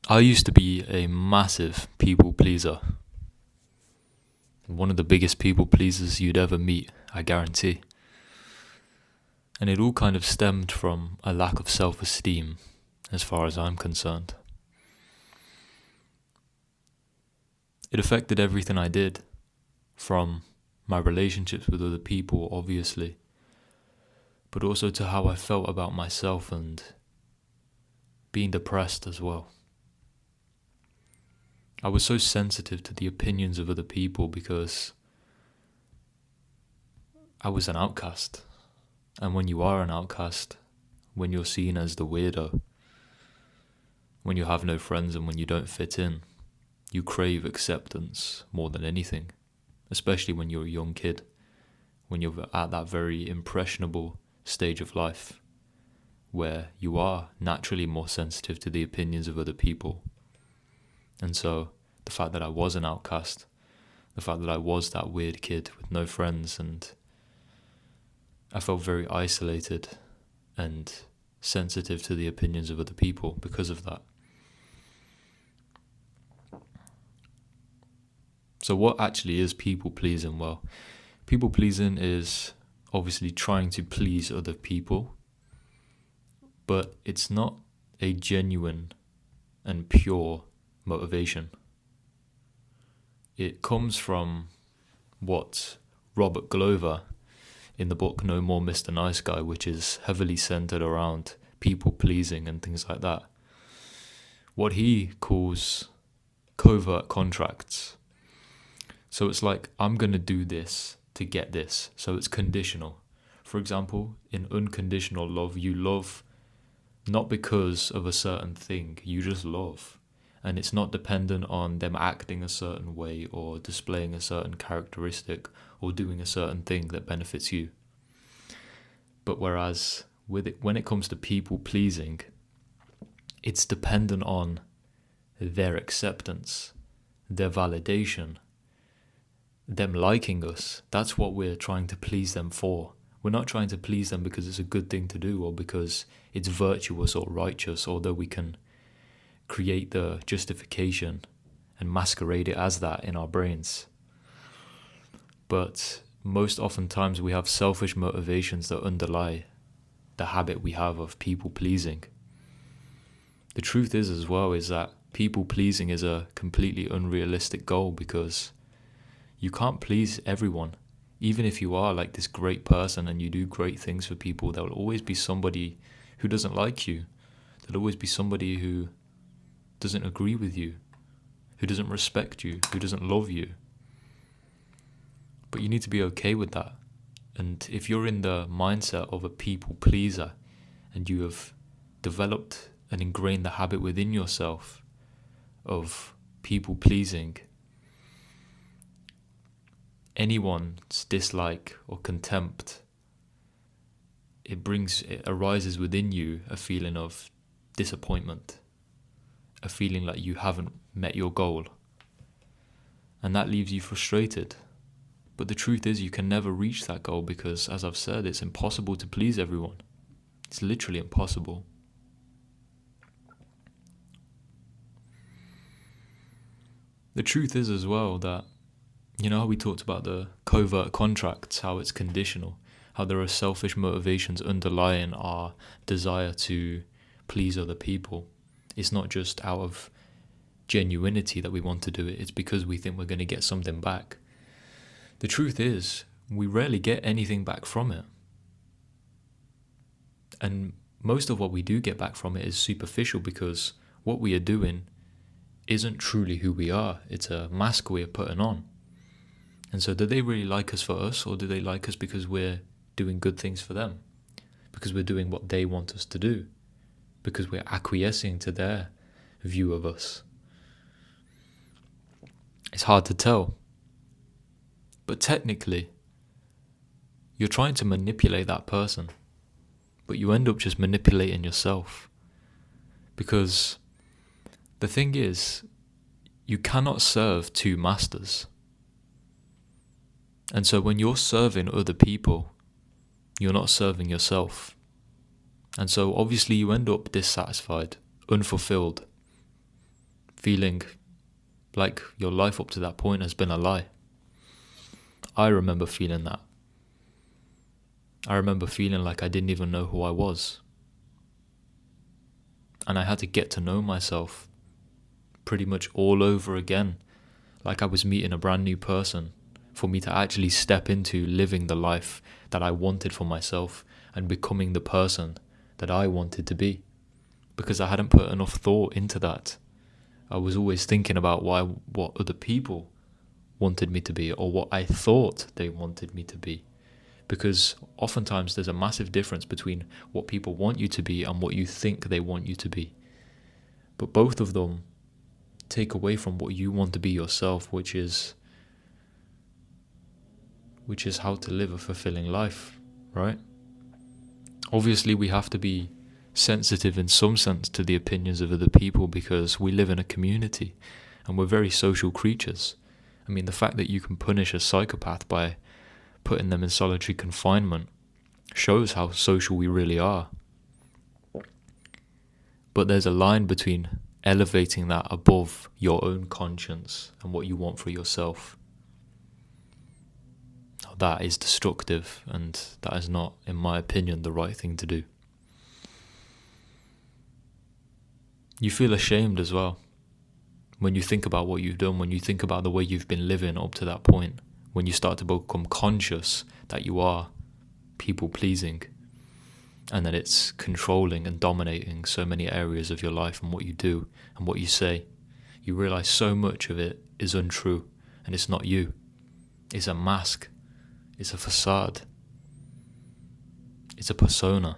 I used to be a massive people pleaser. One of the biggest people pleasers you'd ever meet, I guarantee. And it all kind of stemmed from a lack of self-esteem, as far as I'm concerned. It affected everything I did, from my relationships with other people, obviously, but also to how I felt about myself and being depressed as well. I was so sensitive to the opinions of other people because I was an outcast. And when you are an outcast, when you're seen as the weirdo, when you have no friends and when you don't fit in, you crave acceptance more than anything, especially when you're a young kid, when you're at that very impressionable stage of life where you are naturally more sensitive to the opinions of other people. And so the fact that I was an outcast, the fact that I was that weird kid with no friends, and I felt very isolated and sensitive to the opinions of other people because of that. So what actually is people pleasing? Well, people pleasing is obviously trying to please other people, but it's not a genuine and pure motivation. It comes from what Robert Glover, in the book No More Mr. Nice Guy, which is heavily centered around people pleasing and things like that, what he calls covert contracts. So it's like, I'm going to do this to get this. So it's conditional. For example, in unconditional love, you love not because of a certain thing, you just love. And it's not dependent on them acting a certain way or displaying a certain characteristic or doing a certain thing that benefits you. But whereas when it comes to people pleasing, it's dependent on their acceptance, their validation, them liking us. That's what we're trying to please them for. We're not trying to please them because it's a good thing to do or because it's virtuous or righteous, although we can create the justification and masquerade it as that in our brains. But most oftentimes we have selfish motivations that underlie the habit we have of people pleasing. The truth is as well is that people pleasing is a completely unrealistic goal because you can't please everyone. Even if you are like this great person and you do great things for people, there will always be somebody who doesn't like you. There'll always be somebody who doesn't agree with you, who doesn't respect you, who doesn't love you. But you need to be okay with that. And if you're in the mindset of a people pleaser and you have developed and ingrained the habit within yourself of people pleasing, anyone's dislike or contempt, it arises within you a feeling of disappointment, a feeling like you haven't met your goal, and that leaves you frustrated. But the truth is you can never reach that goal because, as I've said, it's impossible to please everyone. It's literally impossible. The truth is as well that, you know how we talked about the covert contracts, how it's conditional, how there are selfish motivations underlying our desire to please other people. It's not just out of genuinity that we want to do it, it's because we think we're going to get something back. The truth is, we rarely get anything back from it. And most of what we do get back from it is superficial because what we are doing isn't truly who we are. It's a mask we are putting on. And so do they really like us for us, or do they like us because we're doing good things for them? Because we're doing what they want us to do? Because we're acquiescing to their view of us? It's hard to tell. But technically, you're trying to manipulate that person, but you end up just manipulating yourself. Because the thing is, you cannot serve two masters. And so when you're serving other people, you're not serving yourself. And so obviously you end up dissatisfied, unfulfilled. feeling like your life up to that point has been a lie. I remember feeling that. I remember feeling like I didn't even know who I was. And I had to get to know myself pretty much all over again, like I was meeting a brand new person, for me to actually step into living the life that I wanted for myself and becoming the person that I wanted to be. Because I hadn't put enough thought into that. I was always thinking about what other people wanted me to be, or what I thought they wanted me to be. Because oftentimes there's a massive difference between what people want you to be and what you think they want you to be. But both of them take away from what you want to be yourself, which is how to live a fulfilling life, right? Obviously, we have to be sensitive in some sense to the opinions of other people because we live in a community and we're very social creatures. I mean, the fact that you can punish a psychopath by putting them in solitary confinement shows how social we really are. But there's a line between elevating that above your own conscience and what you want for yourself. That is destructive, and that is not, in my opinion, the right thing to do. You feel ashamed as well when you think about what you've done, when you think about the way you've been living up to that point, when you start to become conscious that you are people-pleasing and that it's controlling and dominating so many areas of your life and what you do and what you say. You realize so much of it is untrue and it's not you. It's a mask. It's a facade. It's a persona.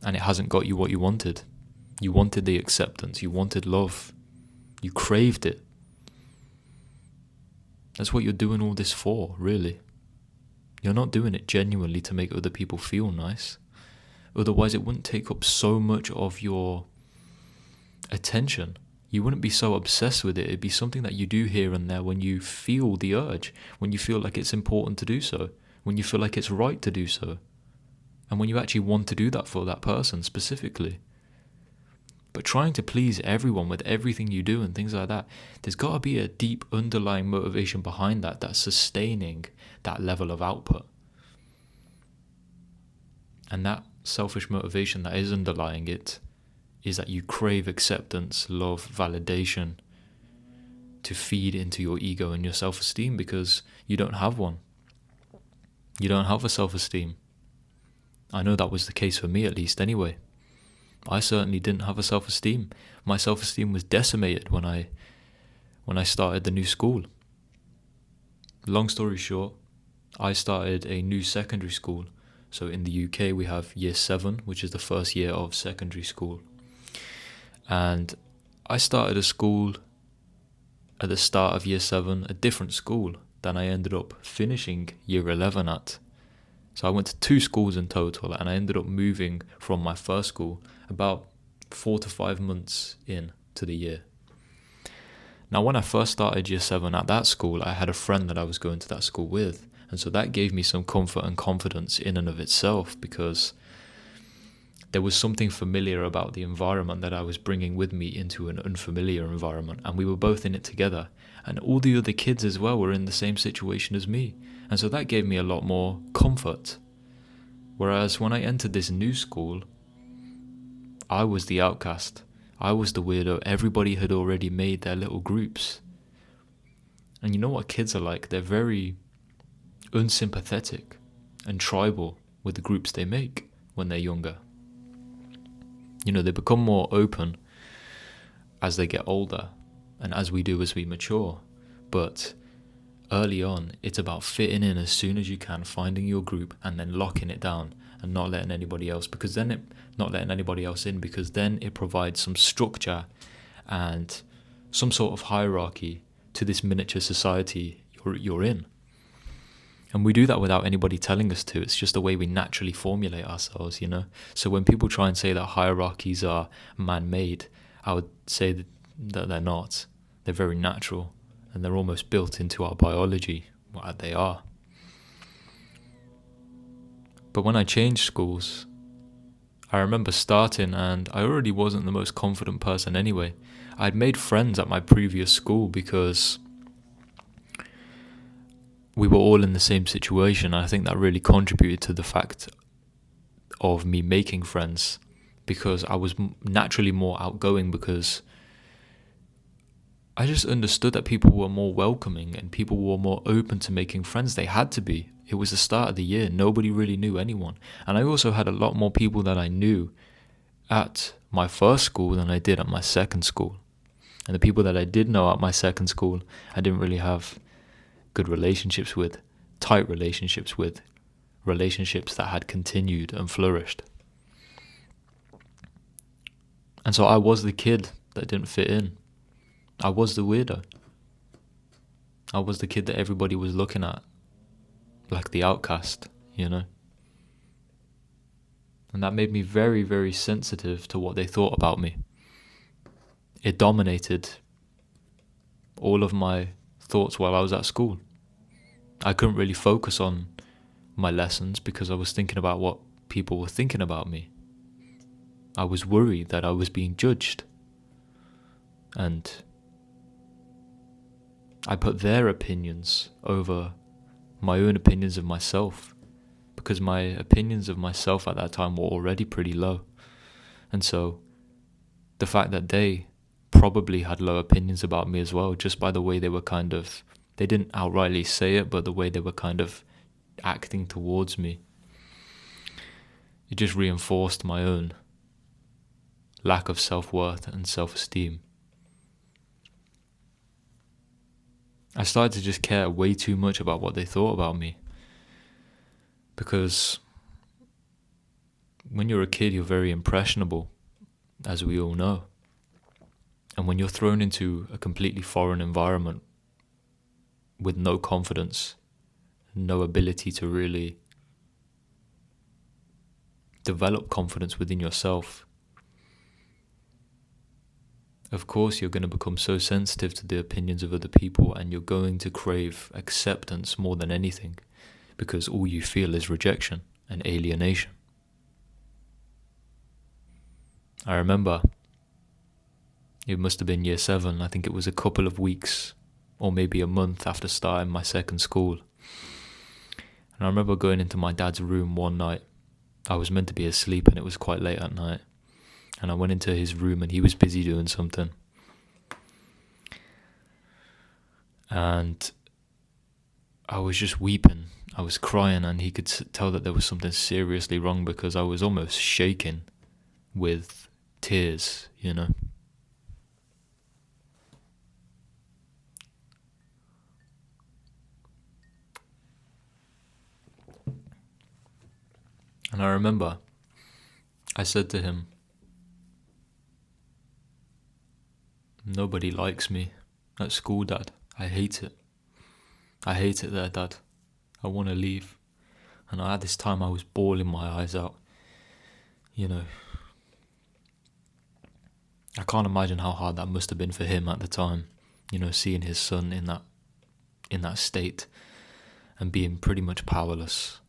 And it hasn't got you what you wanted. You wanted the acceptance. You wanted love. You craved it. That's what you're doing all this for, really. You're not doing it genuinely to make other people feel nice. Otherwise, it wouldn't take up so much of your attention. You wouldn't be so obsessed with it. It'd be something that you do here and there when you feel the urge, when you feel like it's important to do so, when you feel like it's right to do so, and when you actually want to do that for that person specifically. But trying to please everyone with everything you do and things like that, there's got to be a deep underlying motivation behind that that's sustaining that level of output. And that selfish motivation that is underlying it is that you crave acceptance, love, validation to feed into your ego and your self-esteem because you don't have one. You don't have a self-esteem. I know that was the case for me, at least anyway. I certainly didn't have a self-esteem. My self-esteem was decimated when I started the new school. Long story short, I started a new secondary school. So in the UK we have year 7, which is the first year of secondary school. And I started a school at the start of year 7, a different school than I ended up finishing year 11 at. So I went to 2 schools in total, and I ended up moving from my first school about 4 to 5 months in to the year. Now, when I first started year 7 at that school, I had a friend that I was going to that school with. And so that gave me some comfort and confidence in and of itself, because there was something familiar about the environment that I was bringing with me into an unfamiliar environment. And we were both in it together. And all the other kids as well were in the same situation as me. And so that gave me a lot more comfort. Whereas when I entered this new school, I was the outcast. I was the weirdo. Everybody had already made their little groups. And you know what kids are like? They're very unsympathetic and tribal with the groups they make when they're younger. You know, they become more open as they get older and as we do as we mature. But early on, it's about fitting in as soon as you can, finding your group and then locking it down and not letting anybody else, because then it provides some structure and some sort of hierarchy to this miniature society you're in. And we do that without anybody telling us to. It's just the way we naturally formulate ourselves, you know. So when people try and say that hierarchies are man-made, I would say that they're not. They're very natural, and they're almost built into our biology. Well, they are. But when I changed schools, I remember starting, and I already wasn't the most confident person anyway. I'd made friends at my previous school because we were all in the same situation. I think that really contributed to the fact of me making friends, because I was naturally more outgoing, because I just understood that people were more welcoming and people were more open to making friends. They had to be. It was the start of the year. Nobody really knew anyone. And I also had a lot more people that I knew at my first school than I did at my second school. And the people that I did know at my second school, I didn't really have good relationships with, tight relationships with, relationships that had continued and flourished. And so I was the kid that didn't fit in. I was the weirdo. I was the kid that everybody was looking at like the outcast, And that made me very, very sensitive to what they thought about me. It dominated all of my thoughts while I was at school. I couldn't really focus on my lessons because I was thinking about what people were thinking about me. I was worried that I was being judged. And I put their opinions over my own opinions of myself, because my opinions of myself at that time were already pretty low. And so the fact that they probably had low opinions about me as well, just by the way they were they didn't outrightly say it, but the way they were kind of acting towards me, it just reinforced my own lack of self-worth and self-esteem. I started to just care way too much about what they thought about me. Because when you're a kid, you're very impressionable, as we all know. And when you're thrown into a completely foreign environment with no confidence, no ability to really develop confidence within yourself, of course you're going to become so sensitive to the opinions of other people, and you're going to crave acceptance more than anything, because all you feel is rejection and alienation. I remember it must have been year 7. I think it was a couple of weeks or maybe a month after starting my second school. And I remember going into my dad's room one night. I was meant to be asleep and it was quite late at night. And I went into his room and he was busy doing something. And I was just weeping. I was crying, and he could tell that there was something seriously wrong, because I was almost shaking with tears, And I remember I said to him, "Nobody likes me at school, Dad. I hate it. I hate it there, Dad. I want to leave." And at this time I was bawling my eyes out. I can't imagine how hard that must have been for him at the time, seeing his son in that state and being pretty much powerless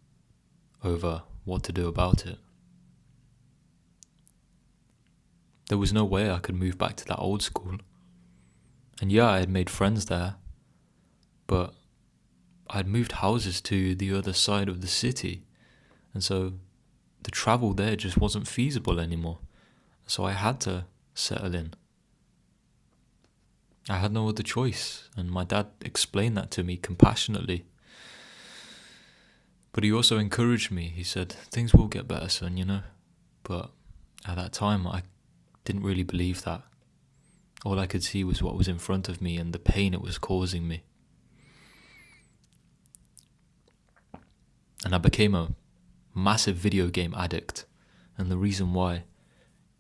over what to do about it. There was no way I could move back to that old school. And yeah, I had made friends there, but I'd moved houses to the other side of the city, and so the travel there just wasn't feasible anymore. So I had to settle in. I had no other choice, and my dad explained that to me compassionately. But he also encouraged me. He said, "Things will get better, son, But at that time, I didn't really believe that. All I could see was what was in front of me and the pain it was causing me. And I became a massive video game addict. And the reason why,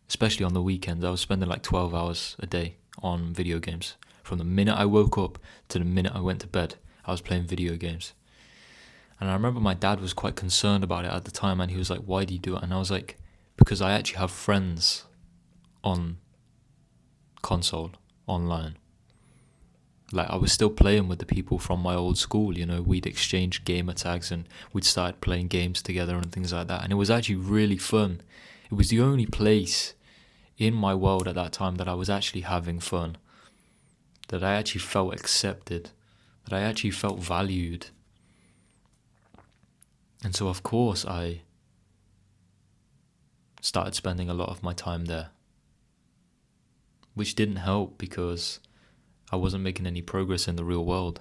especially on the weekends, I was spending like 12 hours a day on video games. From the minute I woke up to the minute I went to bed, I was playing video games. And I remember my dad was quite concerned about it at the time, and he was like, "Why do you do it?" And I was like, "Because I actually have friends on console, online." Like, I was still playing with the people from my old school, we'd exchange gamer tags and we'd start playing games together and things like that. And it was actually really fun. It was the only place in my world at that time that I was actually having fun, that I actually felt accepted, that I actually felt valued. And so of course I started spending a lot of my time there, which didn't help because I wasn't making any progress in the real world.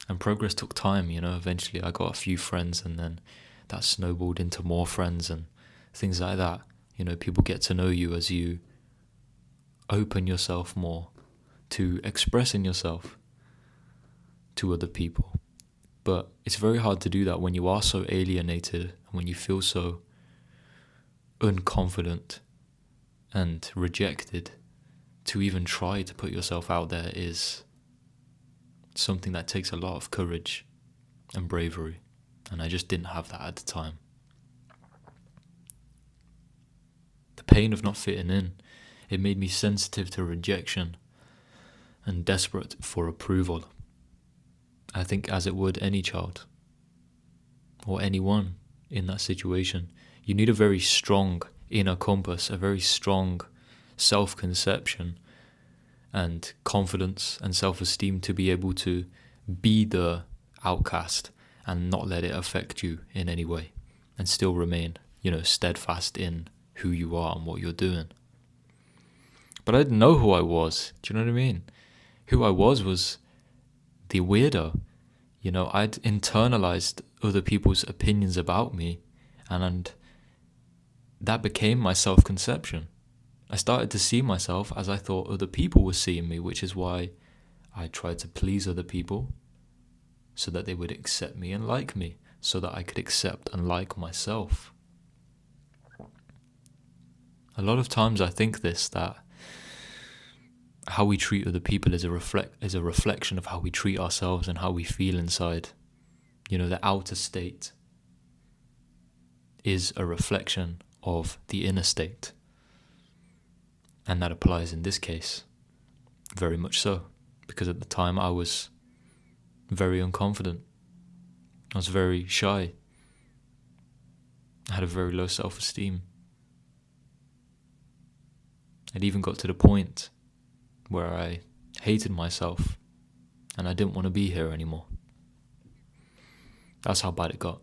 And progress took time, eventually I got a few friends, and then that snowballed into more friends and things like that. People get to know you as you open yourself more to expressing yourself to other people. But it's very hard to do that when you are so alienated and when you feel so unconfident and rejected. To even try to put yourself out there is something that takes a lot of courage and bravery, and I just didn't have that at the time. The pain of not fitting in, it made me sensitive to rejection and desperate for approval. I think as it would any child or anyone in that situation. You need a very strong inner compass, a very strong self-conception and confidence and self-esteem to be able to be the outcast and not let it affect you in any way, and still remain, steadfast in who you are and what you're doing. But I didn't know who I was. Do you know what I mean? Who I was the weirdo. I'd internalized other people's opinions about me, and that became my self-conception. I started to see myself as I thought other people were seeing me, which is why I tried to please other people so that they would accept me and like me, so that I could accept and like myself. A lot of times I think that how we treat other people is a reflection of how we treat ourselves and how we feel inside. The outer state is a reflection of the inner state. And that applies in this case, very much so, because at the time I was very unconfident. I was very shy. I had a very low self-esteem. It even got to the point where I hated myself and I didn't want to be here anymore. That's how bad it got.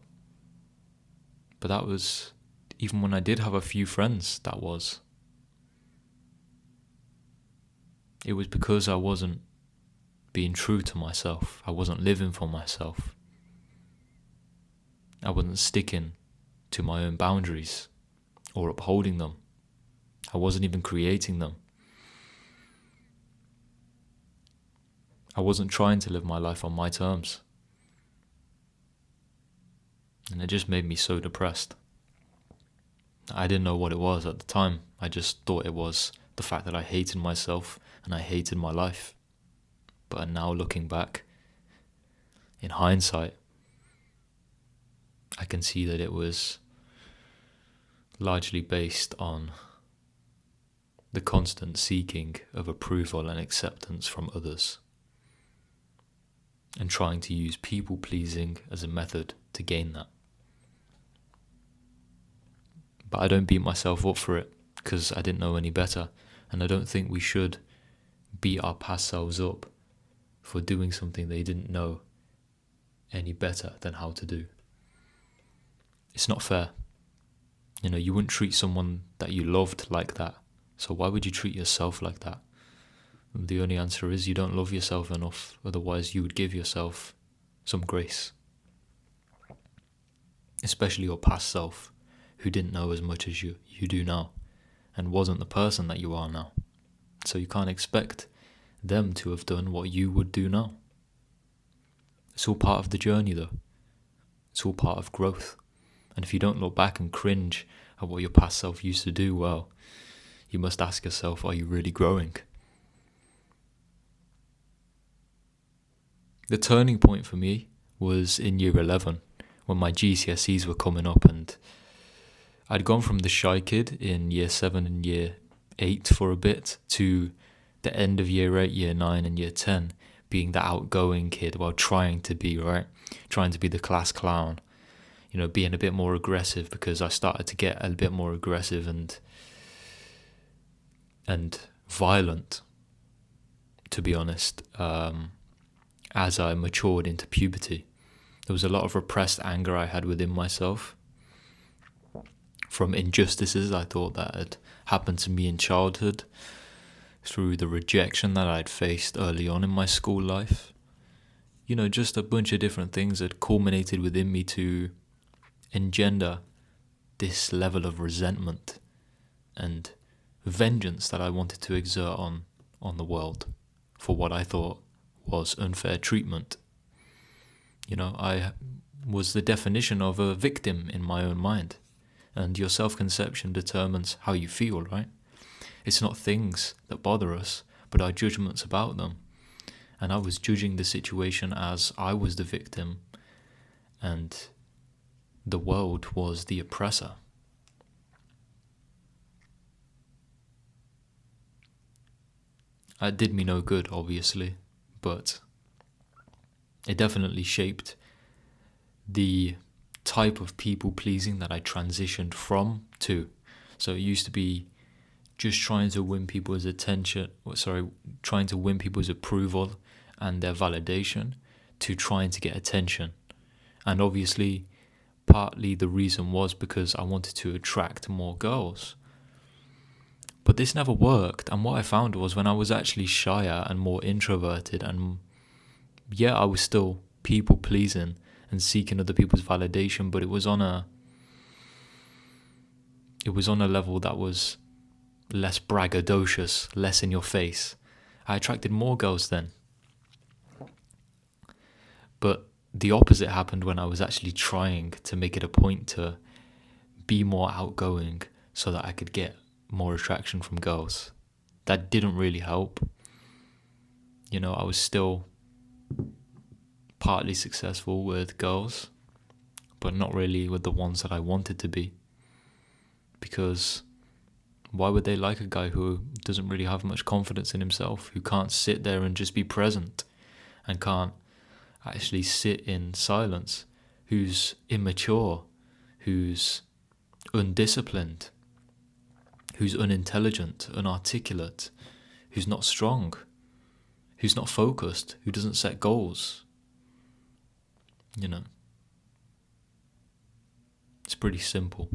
But that was, even when I did have a few friends, it was because I wasn't being true to myself. I wasn't living for myself. I wasn't sticking to my own boundaries or upholding them. I wasn't even creating them. I wasn't trying to live my life on my terms. And it just made me so depressed. I didn't know what it was at the time. I just thought it was the fact that I hated myself and I hated my life. But now looking back, in hindsight, I can see that it was largely based on the constant seeking of approval and acceptance from others, and trying to use people-pleasing as a method to gain that. But I don't beat myself up for it, because I didn't know any better, and I don't think we should beat our past selves up for doing something they didn't know any better than how to do. It's not fair. You wouldn't treat someone that you loved like that, so why would you treat yourself like that? The only answer is you don't love yourself enough, otherwise you would give yourself some grace. Especially your past self, who didn't know as much as you do now, and wasn't the person that you are now. So you can't expect them to have done what you would do now. It's all part of the journey though. It's all part of growth. And if you don't look back and cringe at what your past self used to do, well, you must ask yourself, are you really growing? The turning point for me was in year 11, when my GCSEs were coming up, and I'd gone from the shy kid in year 7 and year 8 for a bit to the end of year 8, year 9 and year 10 being the outgoing kid, trying to be the class clown, being a bit more aggressive, because I started to get a bit more aggressive and violent, to be honest, as I matured into puberty. There was a lot of repressed anger I had within myself from injustices I thought that had happened to me in childhood, through the rejection that I'd faced early on in my school life. Just a bunch of different things had culminated within me to engender this level of resentment and vengeance that I wanted to exert on the world for what I thought was unfair treatment. I was the definition of a victim in my own mind, and your self-conception determines how you feel, right? It's not things that bother us, but our judgments about them. And I was judging the situation as I was the victim, and the world was the oppressor. It did me no good, obviously, but it definitely shaped the type of people pleasing that I transitioned from to. So it used to be just trying to win people's trying to win people's approval and their validation, to trying to get attention. And obviously, partly the reason was because I wanted to attract more girls. But this never worked, and what I found was, when I was actually shyer and more introverted, and I was still people pleasing and seeking other people's validation, but it was on a level that was less braggadocious, less in your face. I attracted more girls then. But the opposite happened when I was actually trying to make it a point to be more outgoing so that I could get more attraction from girls. That didn't really help. I was still partly successful with girls, but not really with the ones that I wanted to be. Because why would they like a guy who doesn't really have much confidence in himself, who can't sit there and just be present, and can't actually sit in silence, who's immature, who's undisciplined, who's unintelligent, unarticulate, who's not strong, who's not focused, who doesn't set goals? It's pretty simple.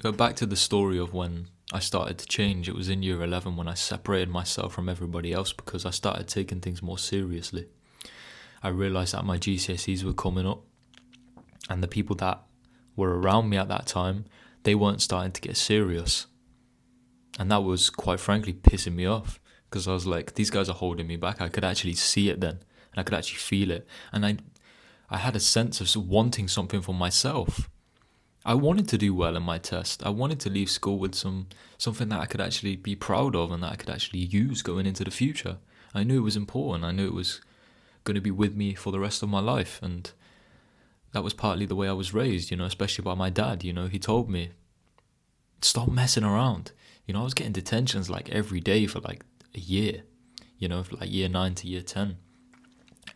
Go back to the story of when I started to change. It was in year 11 when I separated myself from everybody else, because I started taking things more seriously. I realised that my GCSEs were coming up, and the people that were around me at that time, they weren't starting to get serious. And that was, quite frankly, pissing me off, because I was like, these guys are holding me back. I could actually see it then, and I could actually feel it. And I had a sense of wanting something for myself. I wanted to do well in my test. I wanted to leave school with something that I could actually be proud of and that I could actually use going into the future. I knew it was important. I knew it was going to be with me for the rest of my life. And that was partly the way I was raised, especially by my dad. He told me, stop messing around. I was getting detentions like every day for like a year, from like year 9 to year 10.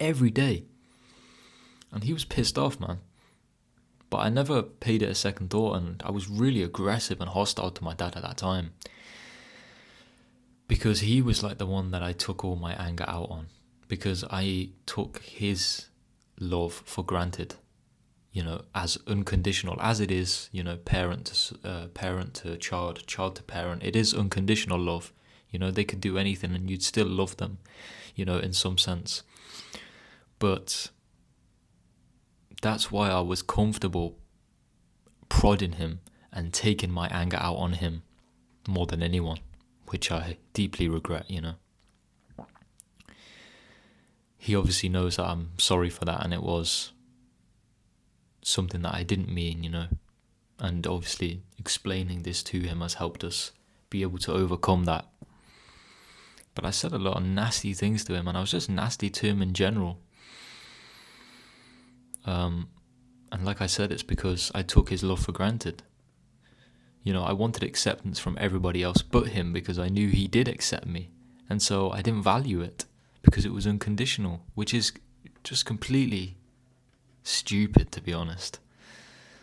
Every day. And he was pissed off, man. But I never paid it a second thought, and I was really aggressive and hostile to my dad at that time, because he was like the one that I took all my anger out on, because I took his love for granted, as unconditional as it is, parent to child, child to parent. It is unconditional love. They could do anything and you'd still love them, in some sense. But that's why I was comfortable prodding him and taking my anger out on him more than anyone, which I deeply regret, He obviously knows that I'm sorry for that, and it was something that I didn't mean, And obviously explaining this to him has helped us be able to overcome that. But I said a lot of nasty things to him, and I was just nasty to him in general. And like I said, it's because I took his love for granted. I wanted acceptance from everybody else but him, because I knew he did accept me. And so I didn't value it because it was unconditional, which is just completely stupid, to be honest.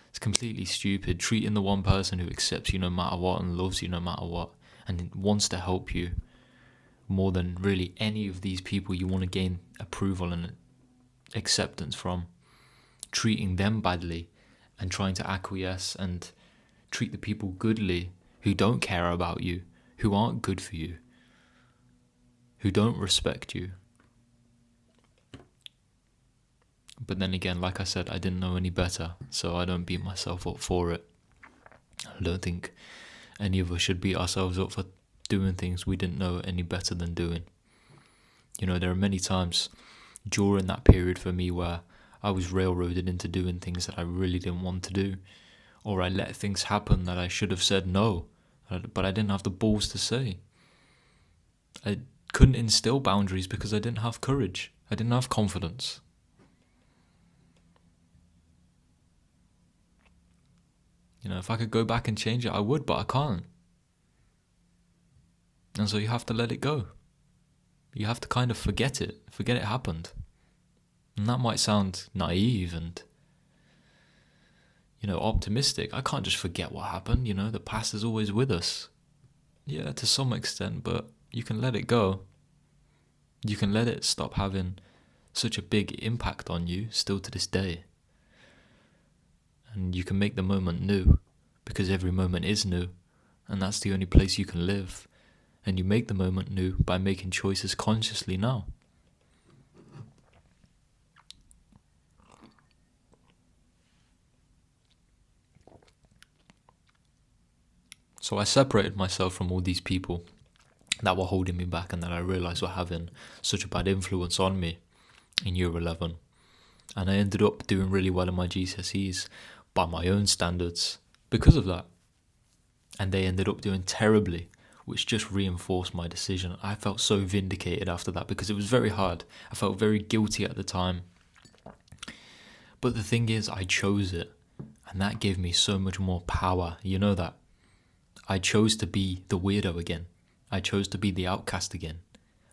It's completely stupid, treating the one person who accepts you no matter what and loves you no matter what and wants to help you more than really any of these people you want to gain approval and acceptance from. Treating them badly and trying to acquiesce and treat the people goodly who don't care about you, who aren't good for you, who don't respect you. But then again, like I said, I didn't know any better, so I don't beat myself up for it. I don't think any of us should beat ourselves up for doing things we didn't know any better than doing. You know, there are many times during that period for me where I was railroaded into doing things that I really didn't want to do, or I let things happen that I should have said no, but I didn't have the balls to say. I couldn't instill boundaries because I didn't have courage. I didn't have confidence. You know, if I could go back and change it, I would, but I can't. And so you have to let it go. You have to kind of forget it happened. And that might sound naive and, optimistic. I can't just forget what happened, the past is always with us. Yeah, to some extent, but you can let it go. You can let it stop having such a big impact on you still to this day. And you can make the moment new, because every moment is new, and that's the only place you can live. And you make the moment new by making choices consciously now. So I separated myself from all these people that were holding me back and that I realised were having such a bad influence on me in year 11. And I ended up doing really well in my GCSEs by my own standards because of that. And they ended up doing terribly, which just reinforced my decision. I felt so vindicated after that because it was very hard. I felt very guilty at the time. But the thing is, I chose it. And that gave me so much more power. You know that. I chose to be the weirdo again. I chose to be the outcast again.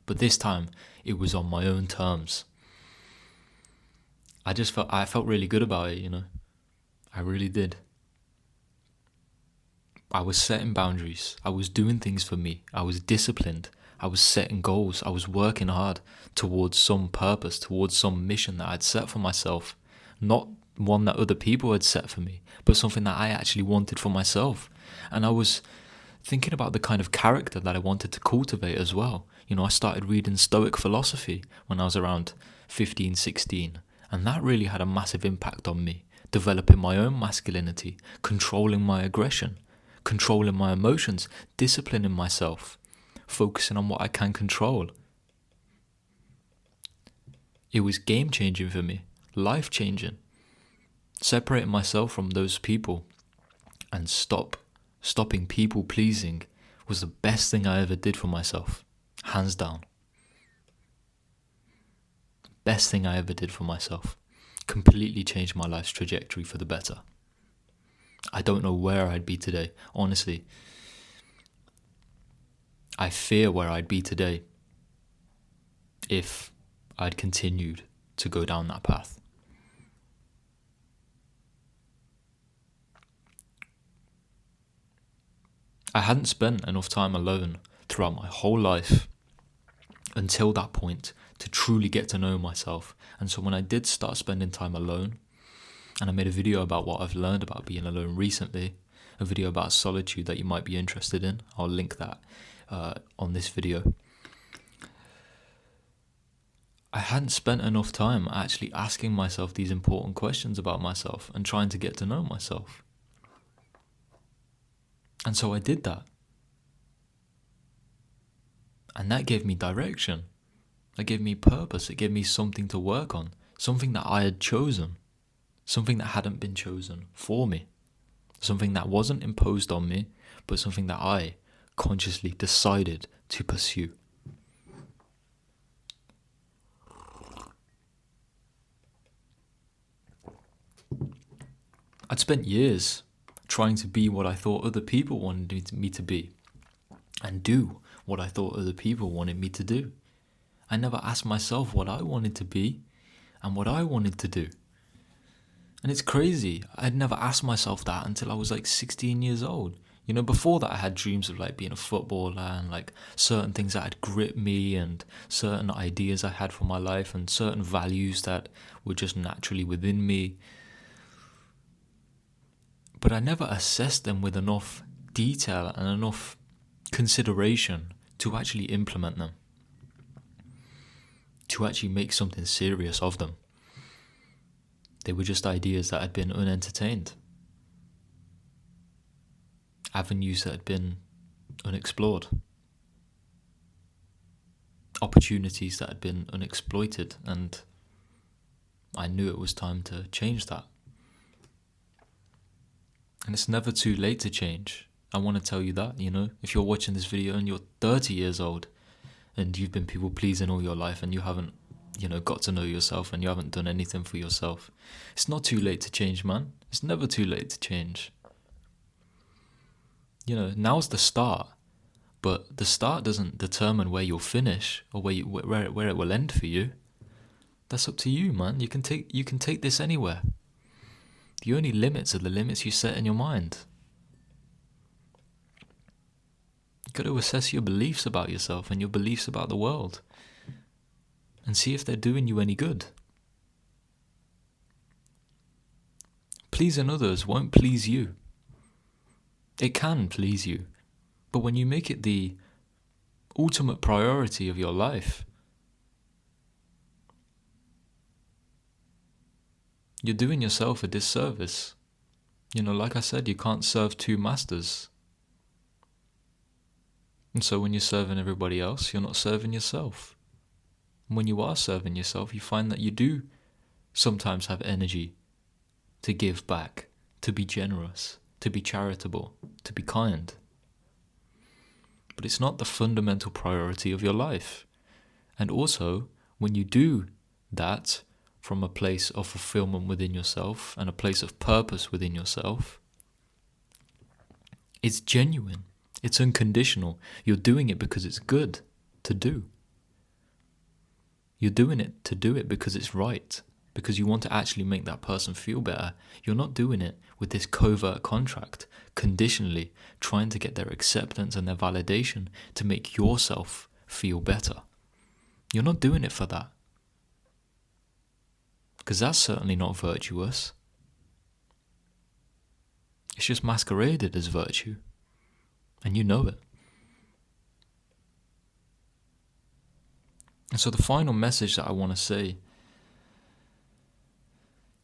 But this time, it was on my own terms. I felt really good about it, I really did. I was setting boundaries. I was doing things for me. I was disciplined. I was setting goals. I was working hard towards some purpose, towards some mission that I'd set for myself. Not one that other people had set for me, but something that I actually wanted for myself. And I was thinking about the kind of character that I wanted to cultivate as well. I started reading Stoic philosophy when I was around 15, 16. And that really had a massive impact on me, developing my own masculinity, controlling my aggression, controlling my emotions, disciplining myself, focusing on what I can control. It was game-changing for me, life-changing. Separating myself from those people and stopping people-pleasing was the best thing I ever did for myself, hands down. Best thing I ever did for myself. Completely changed my life's trajectory for the better. I don't know where I'd be today, honestly. I fear where I'd be today if I'd continued to go down that path. I hadn't spent enough time alone throughout my whole life until that point to truly get to know myself. And so when I did start spending time alone, and I made a video about what I've learned about being alone recently, a video about solitude that you might be interested in. I'll link that on this video. I hadn't spent enough time actually asking myself these important questions about myself and trying to get to know myself. And so I did that. And that gave me direction. That gave me purpose. It gave me something to work on. Something that I had chosen. Something that hadn't been chosen for me. Something that wasn't imposed on me, but something that I consciously decided to pursue. I'd spent years trying to be what I thought other people wanted me to be, and do what I thought other people wanted me to do. I never asked myself what I wanted to be and what I wanted to do. And it's crazy. I'd never asked myself that until I was like 16 years old. You know, before that I had dreams of like being a footballer and like certain things that had gripped me and certain ideas I had for my life and certain values that were just naturally within me. But I never assessed them with enough detail and enough consideration to actually implement them, to actually make something serious of them. They were just ideas that had been unentertained, avenues that had been unexplored, opportunities that had been unexploited, and I knew it was time to change that. And it's never too late to change. I want to tell you that, you know, if you're watching this video and you're 30 years old and you've been people pleasing all your life and you haven't, you know, got to know yourself and you haven't done anything for yourself, it's not too late to change, man. It's never too late to change. You know, now's the start, but the start doesn't determine where you'll finish or where it will end for you. That's up to you, man. You can take this anywhere. The only limits are the limits you set in your mind. You've got to assess your beliefs about yourself and your beliefs about the world and see if they're doing you any good. Pleasing others won't please you. It can please you, but when you make it the ultimate priority of your life, you're doing yourself a disservice. You know, like I said, you can't serve two masters. And so when you're serving everybody else, you're not serving yourself. And when you are serving yourself, you find that you do sometimes have energy to give back, to be generous, to be charitable, to be kind. But it's not the fundamental priority of your life. And also, when you do that from a place of fulfillment within yourself and a place of purpose within yourself, it's genuine, it's unconditional. You're doing it because it's good to do. You're doing it to do it because it's right, because you want to actually make that person feel better. You're not doing it with this covert contract, conditionally trying to get their acceptance and their validation to make yourself feel better. You're not doing it for that, because that's certainly not virtuous. It's just masqueraded as virtue, and you know it. And so the final message that I want to say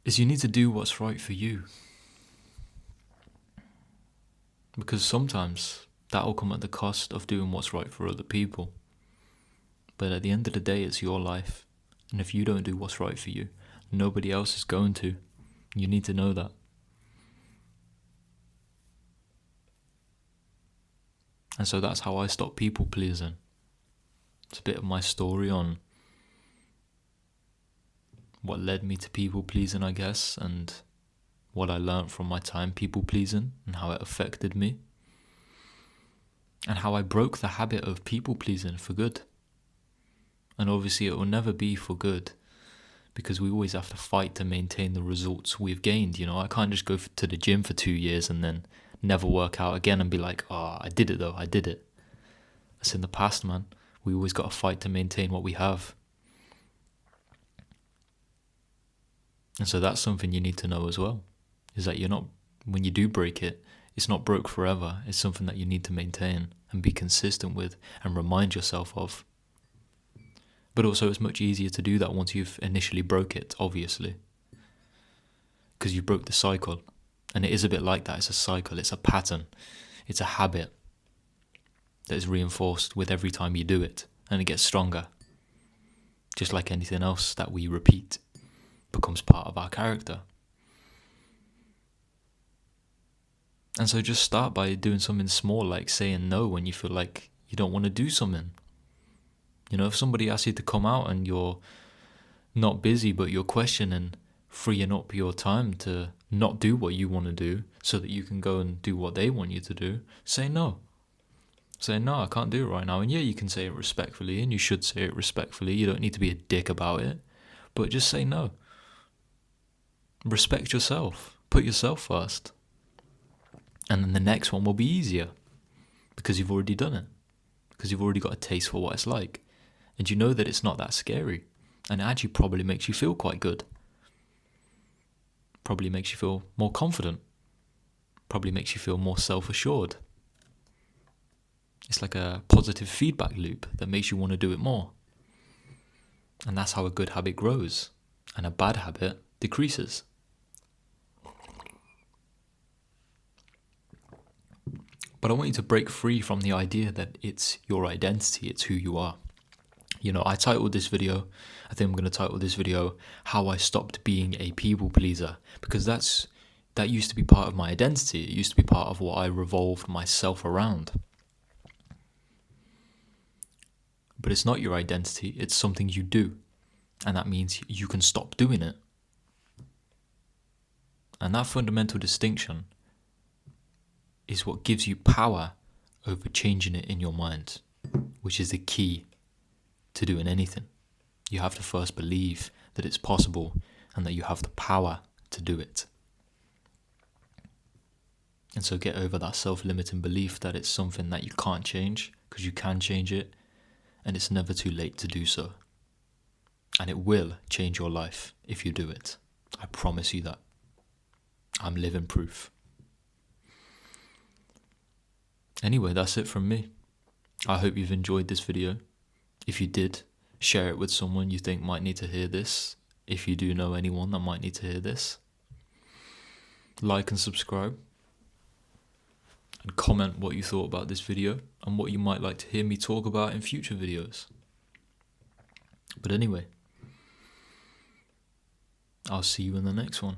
is you need to do what's right for you. Because sometimes that will come at the cost of doing what's right for other people. But at the end of the day, it's your life. And if you don't do what's right for you, nobody else is going to. You need to know that. And so that's how I stopped people pleasing. It's a bit of my story on what led me to people pleasing, I guess, and what I learned from my time people pleasing and how it affected me. And how I broke the habit of people pleasing for good. And obviously it will never be for good, because we always have to fight to maintain the results we've gained. You know, I can't just go to the gym for 2 years and then never work out again and be like, oh, I did it though, I did it. That's in the past, man. We always got to fight to maintain what we have. And so that's something you need to know as well, is that you're not, when you do break it, it's not broke forever. It's something that you need to maintain and be consistent with and remind yourself of. But also it's much easier to do that once you've initially broke it, obviously, because you broke the cycle. And it is a bit like that. It's a cycle, it's a pattern, it's a habit that is reinforced with every time you do it, and it gets stronger. Just like anything else that we repeat becomes part of our character. And so just start by doing something small, like saying no when you feel like you don't want to do something. You know, if somebody asks you to come out and you're not busy but you're questioning, freeing up your time to not do what you want to do so that you can go and do what they want you to do, say no. saying, no, I can't do it right now. And yeah, you can say it respectfully, and you should say it respectfully. You don't need to be a dick about it, but just say no. Respect yourself. Put yourself first. And then the next one will be easier because you've already done it. Because you've already got a taste for what it's like. And you know that it's not that scary. And it actually probably makes you feel quite good. Probably makes you feel more confident. Probably makes you feel more self-assured. It's like a positive feedback loop that makes you want to do it more. And that's how a good habit grows. And a bad habit decreases. But I want you to break free from the idea that it's your identity, it's who you are. You know, I titled this video, I think I'm going to title this video, How I Stopped Being a People Pleaser, because that used to be part of my identity. It used to be part of what I revolved myself around. But it's not your identity, it's something you do. And that means you can stop doing it. And that fundamental distinction is what gives you power over changing it in your mind, which is the key to doing anything. You have to first believe that it's possible and that you have the power to do it. And so get over that self-limiting belief that it's something that you can't change, because you can change it, and it's never too late to do so. And it will change your life if you do it. I promise you that. I'm living proof. Anyway, that's it from me. I hope you've enjoyed this video. If you did, share it with someone you think might need to hear this. If you do know anyone that might need to hear this. Like and subscribe. And comment what you thought about this video and what you might like to hear me talk about in future videos. But anyway, I'll see you in the next one.